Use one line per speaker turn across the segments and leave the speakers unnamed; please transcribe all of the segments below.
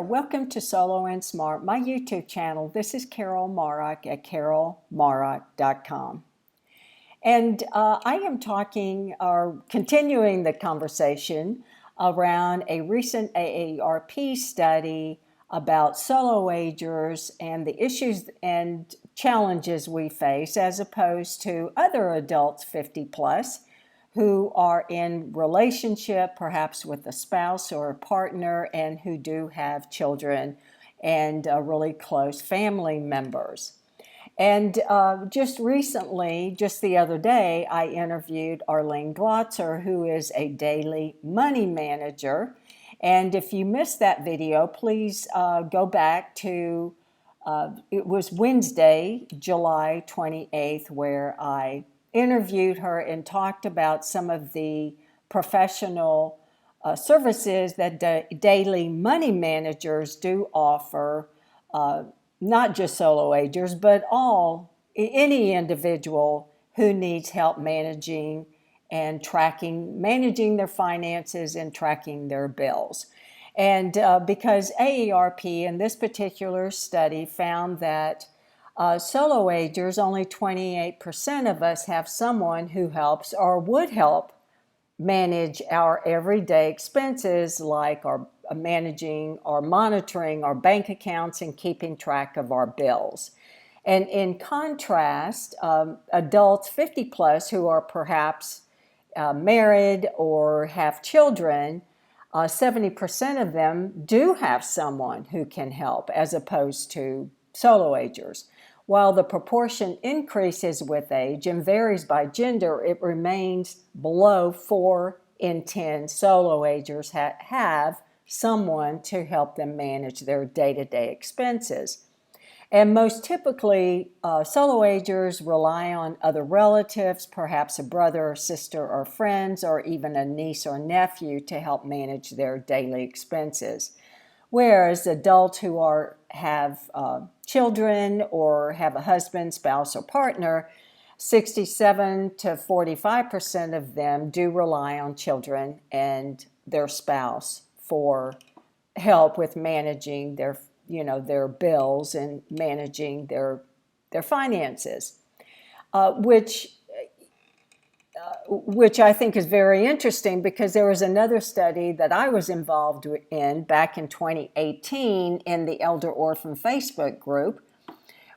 welcome to Solo and Smart, my YouTube channel. This is Carol Marak at carolmarak.com. And I am talking or continuing the conversation around a recent AARP study about solo agers and the issues and challenges we face as opposed to other adults 50 plus who are in relationship, perhaps with a spouse or a partner, and who do have children and really close family members. And just recently, just the other day, I interviewed Arlene Glotzer, who is a daily money manager. And if you missed that video, please go back to, it was Wednesday, July 28th, where I interviewed her and talked about some of the professional services that daily money managers do offer, not just solo agers, but any individual who needs help managing and managing their finances and tracking their bills. And because AARP in this particular study found that solo agers, only 28% of us have someone who helps or would help manage our everyday expenses, like our managing or monitoring our bank accounts and keeping track of our bills. And in contrast, adults 50 plus who are perhaps married or have children, 70% of them do have someone who can help, as opposed to solo agers. While the proportion increases with age and varies by gender, it remains below 4 in 10 solo agers have someone to help them manage their day-to-day expenses. And most typically, solo agers rely on other relatives, perhaps a brother or sister or friends, or even a niece or nephew to help manage their daily expenses. Whereas adults who have children or have a husband, spouse, or partner, 67 to 45% of them do rely on children and their spouse for help with managing their bills and managing their finances, which I think is very interesting, because there was another study that I was involved in back in 2018 in the Elder Orphan Facebook group,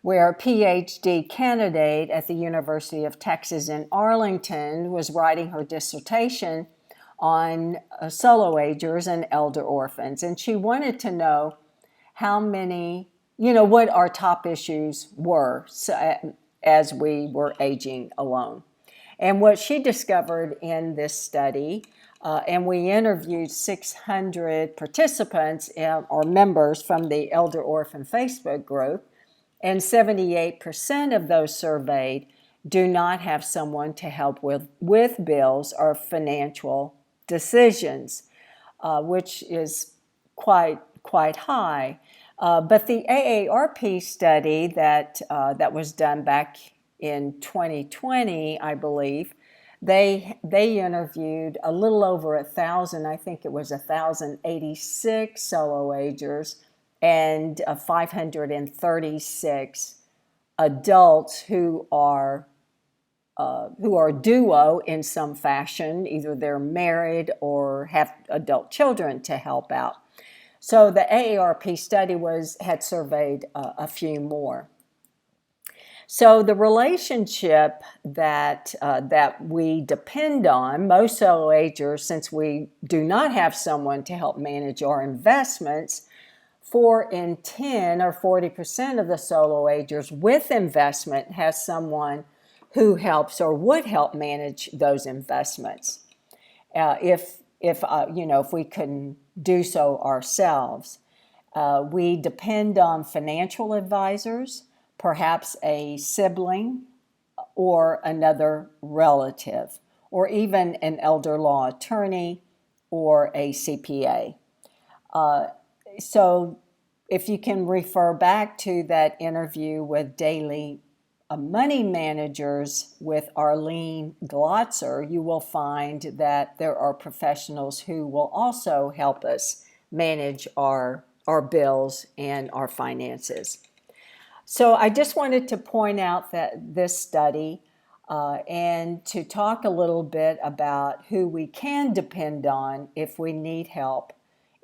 where a PhD candidate at the University of Texas in Arlington was writing her dissertation on solo agers and elder orphans. And she wanted to know how many, what our top issues were as we were aging alone. And what she discovered in this study, and we interviewed 600 participants or members from the Elder Orphan Facebook group, and 78% of those surveyed do not have someone to help with bills or financial decisions, which is quite high. But the AARP study that was done back in 2020, I believe, they interviewed a little over 1,000, I think it was 1,086 solo agers and 536 adults who are duo in some fashion. Either they're married or have adult children to help out. So the AARP study had surveyed a few more. So the relationship that we depend on, most solo agers, since we do not have someone to help manage our investments, 4 in 10 or 40% of the solo agers with investment has someone who helps or would help manage those investments. If we couldn't do so ourselves, we depend on financial advisors, perhaps a sibling or another relative, or even an elder law attorney or a CPA. So if you can refer back to that interview with daily money managers with Arlene Glotzer, you will find that there are professionals who will also help us manage our our bills and our finances. So I just wanted to point out that this study and to talk a little bit about who we can depend on if we need help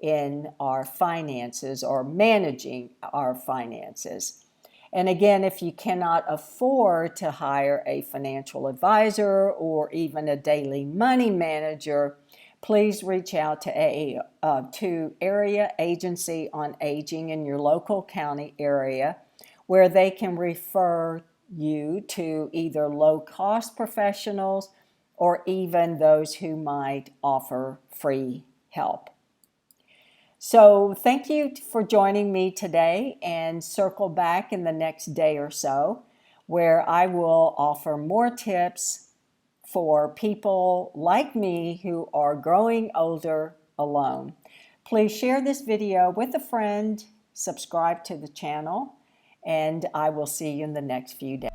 in our finances or managing our finances. And again, if you cannot afford to hire a financial advisor or even a daily money manager, please reach out to Area Agency on Aging in your local county area, where they can refer you to either low-cost professionals or even those who might offer free help. So thank you for joining me today, and circle back in the next day or so where I will offer more tips for people like me who are growing older alone. Please share this video with a friend, subscribe to the channel, and I will see you in the next few days.